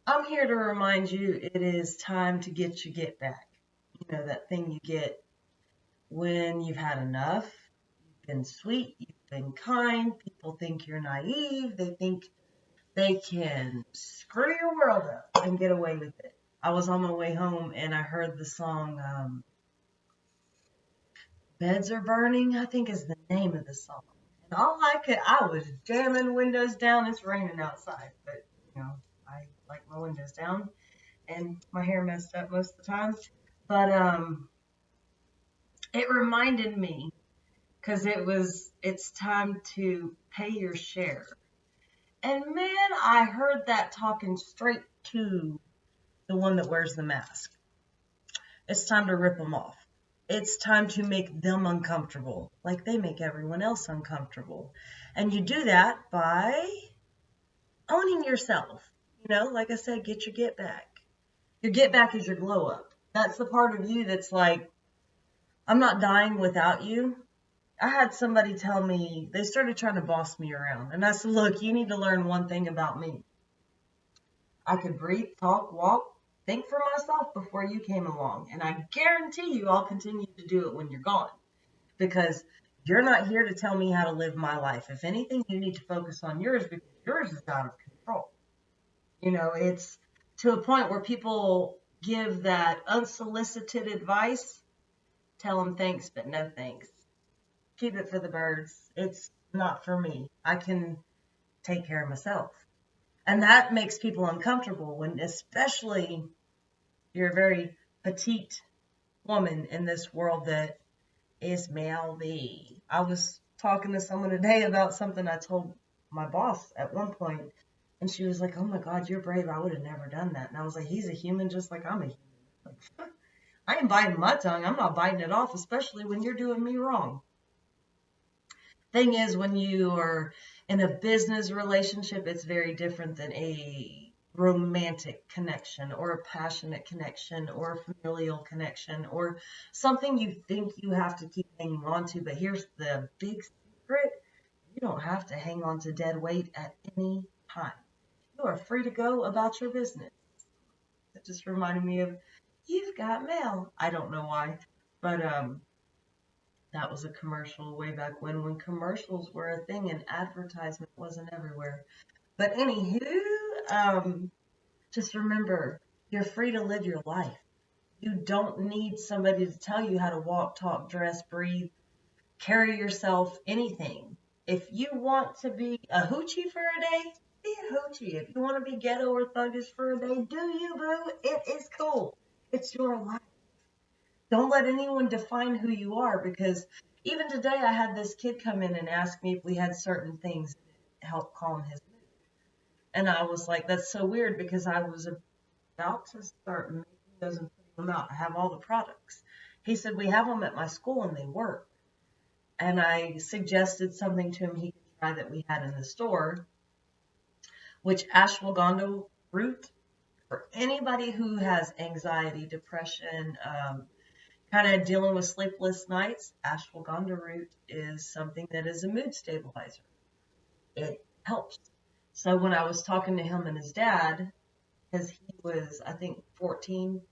I'm here to remind you it is time to get your get back. You know, that thing you get when you've had enough. You've been sweet, you've been kind. People think you're naive. They think they can screw your world up and get away with it. I was on my way home and I heard the song Beds Are Burning, I think is the name of the song. And I was jamming windows down. It's raining outside, but I like my windows down and my hair messed up most of the time. But it reminded me because it's time to pay your share. And man, I heard that talking straight to the one that wears the mask. It's time to rip them off. It's time to make them uncomfortable, like they make everyone else uncomfortable. And you do that by owning yourself. Like I said, get your get back. Your get back is your glow up. That's the part of you that's like, I'm not dying without you. I had somebody tell me, they started trying to boss me around. And I said, look, you need to learn one thing about me. I could breathe, talk, walk, think for myself before you came along. And I guarantee you I'll continue to do it when you're gone. Because you're not here to tell me how to live my life. If anything, you need to focus on yours because yours is out of control. It's to a point where people give that unsolicited advice. Tell them thanks, but no thanks. Keep it for the birds. It's not for me. I can take care of myself. And that makes people uncomfortable when, especially, you're a very petite woman in this world that is mouthy. I was talking to someone today about something I told my boss at one point, and she was like, "Oh my God, you're brave. I would have never done that." And I was like, "He's a human just like I'm a human. Like, I ain't biting my tongue. I'm not biting it off, especially when you're doing me wrong." Thing is, when you are in a business relationship, it's very different than a romantic connection or a passionate connection or a familial connection or something you think you have to keep hanging on to. But here's the big secret: you don't have to hang on to dead weight at any time. You are free to go about your business. It just reminded me of You've Got Mail. I don't know why, but that was a commercial way back when commercials were a thing and advertisement wasn't everywhere. But anywho, just remember, you're free to live your life. You don't need somebody to tell you how to walk, talk, dress, breathe, carry yourself, anything. If you want to be a hoochie for a day, be a hoochie. If you want to be ghetto or thuggish for a day, do you, boo? It is cool. It's your life. Don't let anyone define who you are because even today I had this kid come in and ask me if we had certain things that help calm his mood. And I was like, that's so weird because I was about to start making those and putting them out. I have all the products. He said, we have them at my school and they work. And I suggested something to him he could try that we had in the store, which ashwagandha root for anybody who has anxiety, depression, kind of dealing with sleepless nights. Ashwagandha root is something that is a mood stabilizer. It helps. So when I was talking to him and his dad, because he was, I think, 14,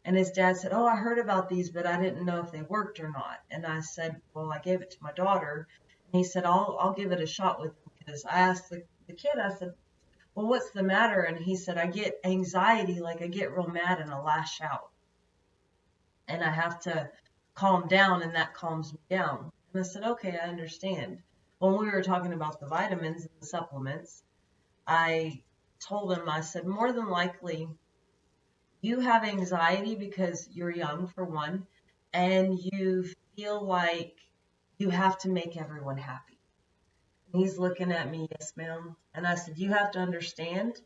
and his dad said, "Oh, I heard about these, but I didn't know if they worked or not." And I said, "Well, I gave it to my daughter." And he said, "I'll give it a shot with them." Because I asked the kid, I said, "Well, what's the matter?" And he said, "I get anxiety, like I get real mad and I lash out. And I have to calm down, and that calms me down." And I said, "Okay, I understand." When we were talking about the vitamins and the supplements, I told him, I said, more than likely you have anxiety because you're young, for one, and you feel like you have to make everyone happy. And he's looking at me, "Yes, ma'am." And I said, "You have to understand,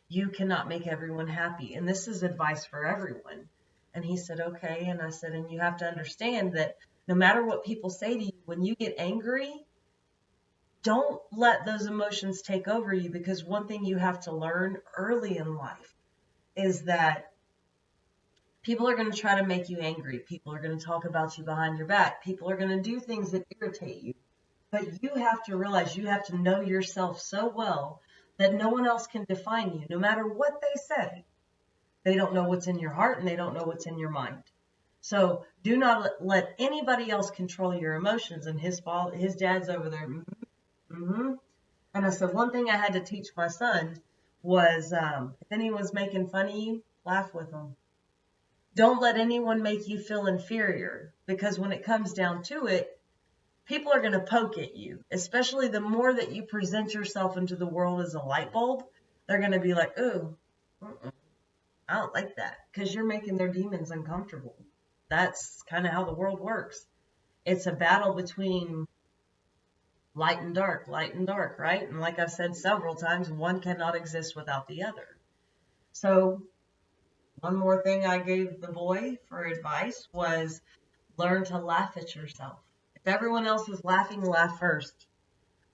you cannot make everyone happy. And this is advice for everyone." And he said, "Okay." And I said, "And you have to understand that no matter what people say to you, when you get angry, don't let those emotions take over you because one thing you have to learn early in life is that people are going to try to make you angry. People are going to talk about you behind your back. People are going to do things that irritate you. But you have to realize you have to know yourself so well that no one else can define you, no matter what they say. They don't know what's in your heart and they don't know what's in your mind. So do not let anybody else control your emotions. And his dad's over there. Mm-hmm. And I said, one thing I had to teach my son was if anyone's making fun of you, laugh with them. Don't let anyone make you feel inferior, because when it comes down to it, people are going to poke at you, especially the more that you present yourself into the world as a light bulb. They're going to be like, ooh, I don't like that, because you're making their demons uncomfortable. That's kind of how the world works. It's a battle between light and dark, right? And like I've said several times, one cannot exist without the other. So one more thing I gave the boy for advice was learn to laugh at yourself. If everyone else is laughing, laugh first.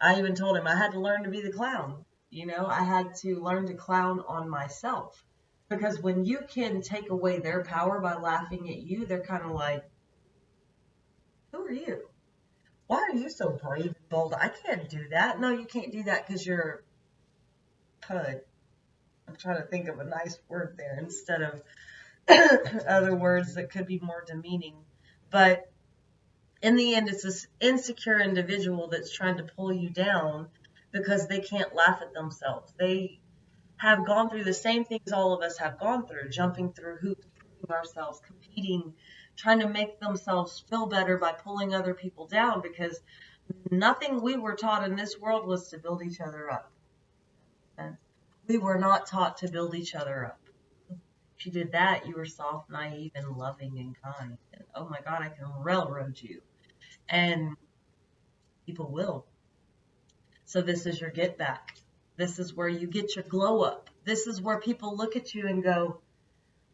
I even told him I had to learn to be the clown. I had to learn to clown on myself. Because when you can take away their power by laughing at you, they're kind of like, who are you? Why are you so brave and bold? I can't do that. No, you can't do that because you're pud. I'm trying to think of a nice word there instead of other words that could be more demeaning. But in the end, it's this insecure individual that's trying to pull you down because they can't laugh at themselves. They have gone through the same things all of us have gone through, jumping through hoops, proving ourselves, competing, trying to make themselves feel better by pulling other people down, because nothing we were taught in this world was to build each other up. And we were not taught to build each other up. If you did that, you were soft, naive, and loving and kind. And oh my God, I can railroad you. And people will. So this is your get back. This is where you get your glow up. This is where people look at you and go,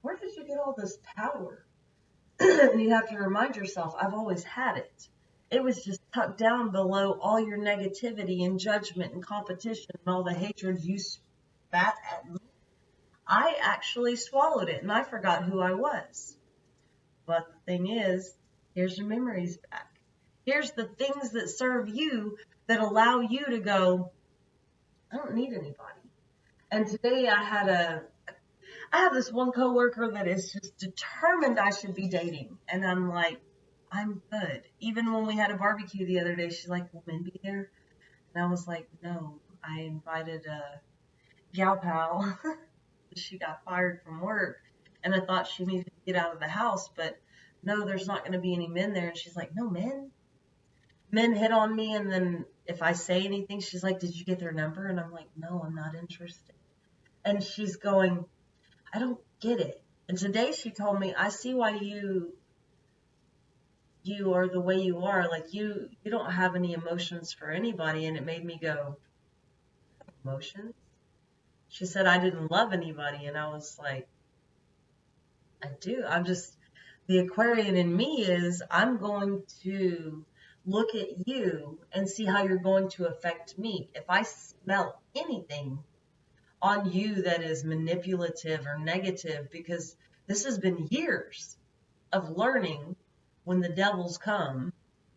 where did you get all this power? And you have to remind yourself, I've always had it. It was just tucked down below all your negativity and judgment and competition and all the hatred you spat at me. I actually swallowed it and I forgot who I was. But the thing is, here's your memories back. Here's the things that serve you, that allow you to go, I don't need anybody. And today I have this one coworker that is just determined I should be dating. And I'm like, I'm good. Even when we had a barbecue the other day, she's like, will men be there? And I was like, no, I invited a gal pal. She got fired from work and I thought she needed to get out of the house, but no, there's not going to be any men there. And she's like, no, men hit on me. And then if I say anything, she's like, did you get their number? And I'm like, no, I'm not interested. And she's going, I don't get it. And today she told me, I see why you are the way you are. Like you don't have any emotions for anybody. And it made me go, emotions? She said, I didn't love anybody. And I was like, I do. The Aquarian in me is, I'm going to look at you and see how you're going to affect me. If I smell anything on you that is manipulative or negative, because this has been years of learning, when the devils come,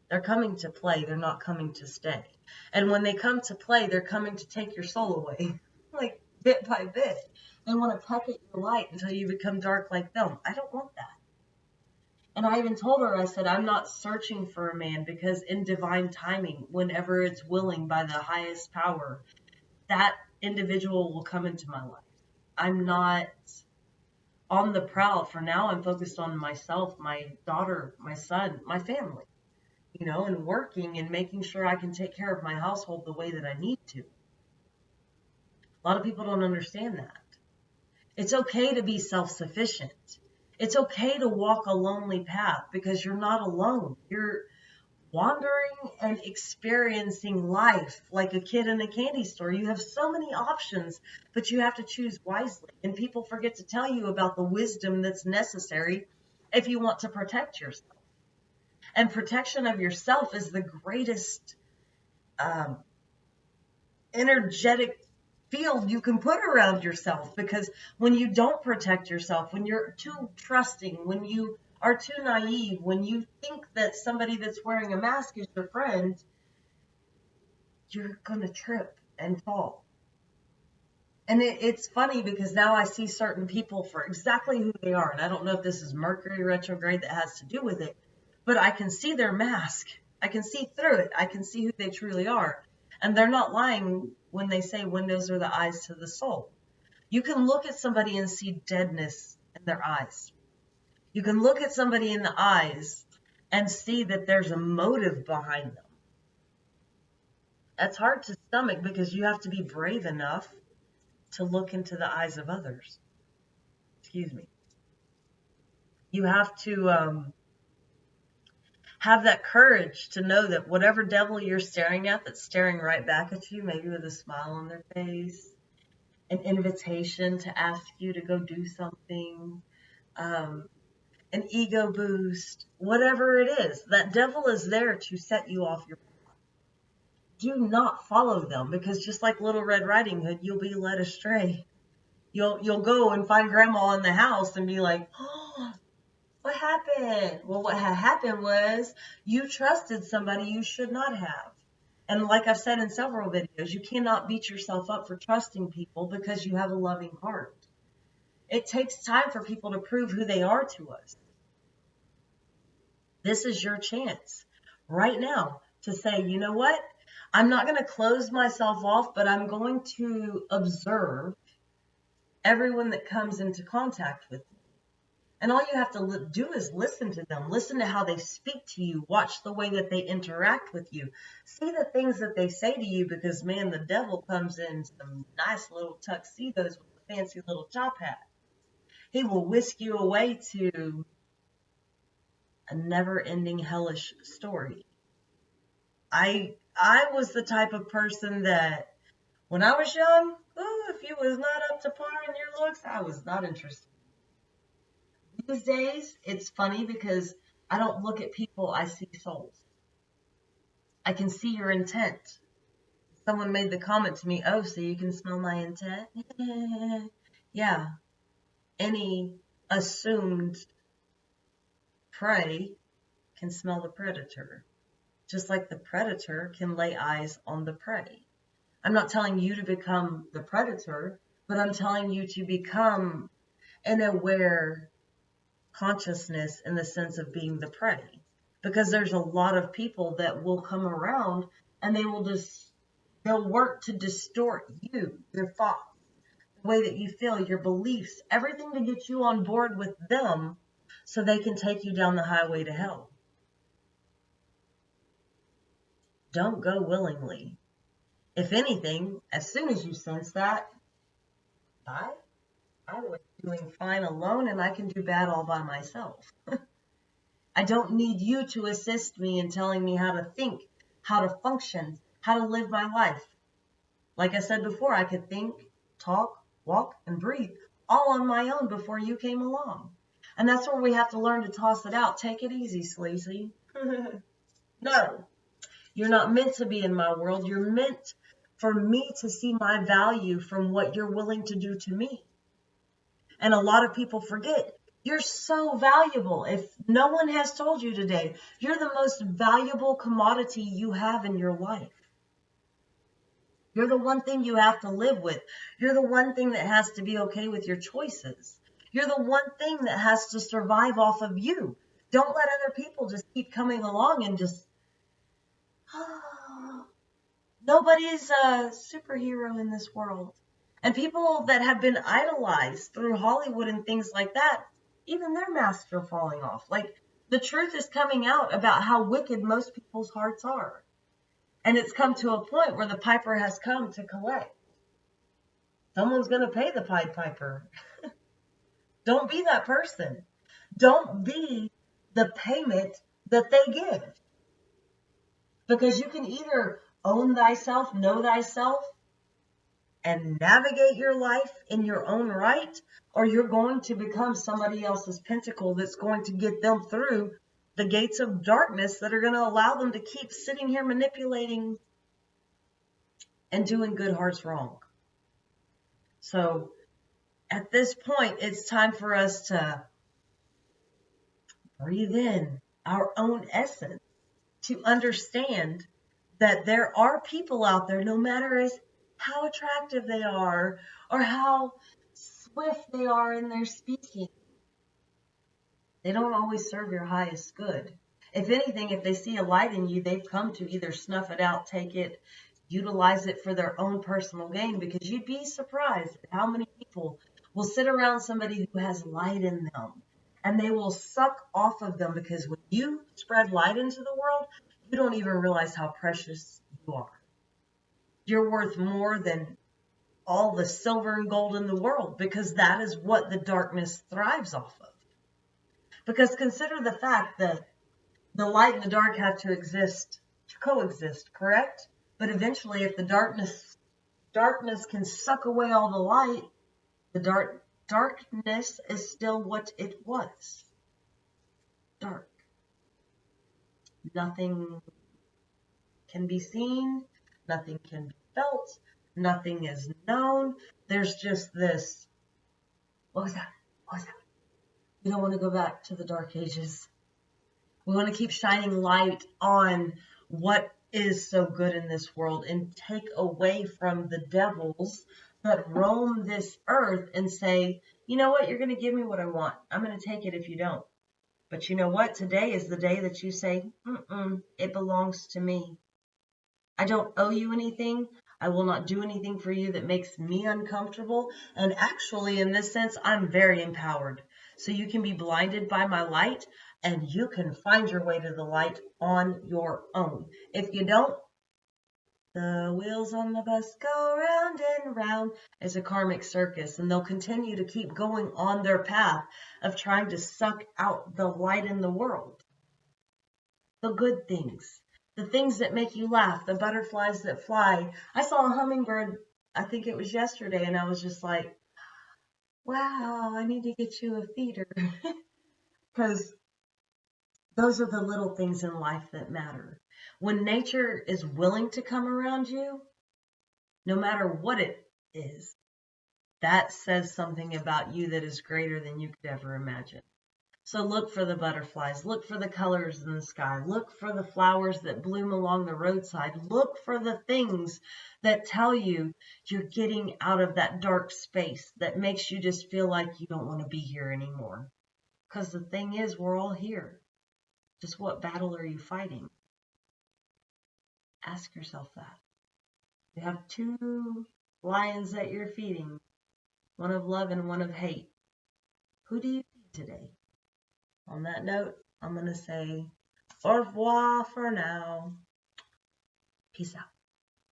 they're coming to play, they're not coming to stay. And when they come to play, they're coming to take your soul away, like bit by bit. They want to peck at your light until you become dark like them. I don't want that. And I even told her, I said, I'm not searching for a man, because in divine timing, whenever it's willing by the highest power, that individual will come into my life. I'm not on the prowl. For now, I'm focused on myself, my daughter, my son, my family, and working and making sure I can take care of my household the way that I need to. A lot of people don't understand that. It's okay to be self-sufficient. It's okay to walk a lonely path, because you're not alone. You're wandering and experiencing life like a kid in a candy store. You have so many options, but you have to choose wisely. And people forget to tell you about the wisdom that's necessary if you want to protect yourself. And protection of yourself is the greatest energetic field you can put around yourself, because when you don't protect yourself, when you're too trusting, when you are too naive, when you think that somebody that's wearing a mask is your friend, you're going to trip and fall. And it's funny because now I see certain people for exactly who they are. And I don't know if this is Mercury retrograde that has to do with it, but I can see their mask. I can see through it. I can see who they truly are. And they're not lying when they say windows are the eyes to the soul. You can look at somebody and see deadness in their eyes. You can look at somebody in the eyes and see that there's a motive behind them. That's hard to stomach because you have to be brave enough to look into the eyes of others. Excuse me. You have to have that courage to know that whatever devil you're staring at, that's staring right back at you, maybe with a smile on their face, an invitation to ask you to go do something, um, an ego boost, whatever it is, that devil is there to set you off your path. Do not follow them, because just like Little Red Riding Hood, you'll be led astray. You'll go and find grandma in the house and be like, oh, what happened? Well, what had happened was you trusted somebody you should not have. And like I've said in several videos, you cannot beat yourself up for trusting people because you have a loving heart. It takes time for people to prove who they are to us. This is your chance right now to say, you know what? I'm not going to close myself off, but I'm going to observe everyone that comes into contact with me. And all you have to do is listen to them, listen to how they speak to you, watch the way that they interact with you, see the things that they say to you, because man, the devil comes in some nice little tuxedos with a fancy little top hat. He will whisk you away to a never-ending hellish story. I was the type of person that when I was young, if you was not up to par in your looks, I was not interested. These days, it's funny because I don't look at people, I see souls. I can see your intent. Someone made the comment to me, oh, so you can smell my intent? Yeah. Any assumed prey can smell the predator, just like the predator can lay eyes on the prey. I'm not telling you to become the predator, but I'm telling you to become an aware consciousness in the sense of being the prey. Because there's a lot of people that will come around and they'll work to distort you, your thoughts, the way that you feel, your beliefs, everything to get you on board with them so they can take you down the highway to hell. Don't go willingly. If anything, as soon as you sense that, bye. I was doing fine alone and I can do bad all by myself. I don't need you to assist me in telling me how to think, how to function, how to live my life. Like I said before, I could think, talk, walk, and breathe all on my own before you came along. And that's where we have to learn to toss it out. Take it easy, sleazy. No, you're not meant to be in my world. You're meant for me to see my value from what you're willing to do to me. And a lot of people forget, you're so valuable. If no one has told you today, you're the most valuable commodity you have in your life. You're the one thing you have to live with. You're the one thing that has to be okay with your choices. You're the one thing that has to survive off of you. Don't let other people just keep coming along and just, nobody's a superhero in this world. And people that have been idolized through Hollywood and things like that, even their masks are falling off. Like, the truth is coming out about how wicked most people's hearts are. And it's come to a point where the piper has come to collect. Someone's going to pay the Pied Piper. Don't be that person. Don't be the payment that they give. Because you can either own thyself, know thyself, and navigate your life in your own right, or you're going to become somebody else's pentacle that's going to get them through the gates of darkness that are going to allow them to keep sitting here manipulating and doing good hearts wrong. So at this point, it's time for us to breathe in our own essence, to understand that there are people out there, no matter as how attractive they are or how swift they are in their speaking. They don't always serve your highest good. If anything, if they see a light in you, they've come to either snuff it out, take it, utilize it for their own personal gain, because you'd be surprised at how many people will sit around somebody who has light in them and they will suck off of them, because when you spread light into the world, you don't even realize how precious you are. You're worth more than all the silver and gold in the world, because that is what the darkness thrives off of. Because consider the fact that the light and the dark have to exist, to coexist, correct? But eventually, if the darkness can suck away all the light, the darkness is still what it was. Dark. Nothing can be seen, nothing can be felt, nothing is known. There's just this, what was that? What was that? We don't want to go back to the dark ages. We want to keep shining light on what is so good in this world and take away from the devils that roam this earth and say, you know what, you're going to give me what I want. I'm going to take it if you don't. But you know what? Today is the day that you say, it belongs to me. I don't owe you anything. I will not do anything for you that makes me uncomfortable. And actually, in this sense, I'm very empowered. So you can be blinded by my light and you can find your way to the light on your own. If you don't, the wheels on the bus go round and round. It's a karmic circus, and they'll continue to keep going on their path of trying to suck out the light in the world. The good things. The things that make you laugh, the butterflies that fly. I saw a hummingbird, I think it was yesterday, and I was just like, wow, I need to get you a feeder. Because those are the little things in life that matter. When nature is willing to come around you, no matter what it is, that says something about you that is greater than you could ever imagine. So look for the butterflies, look for the colors in the sky, look for the flowers that bloom along the roadside, look for the things that tell you you're getting out of that dark space that makes you just feel like you don't want to be here anymore. Because the thing is, we're all here. Just what battle are you fighting? Ask yourself that. You have two lions that you're feeding, one of love and one of hate. Who do you feed today? On that note, I'm going to say au revoir for now. Peace out.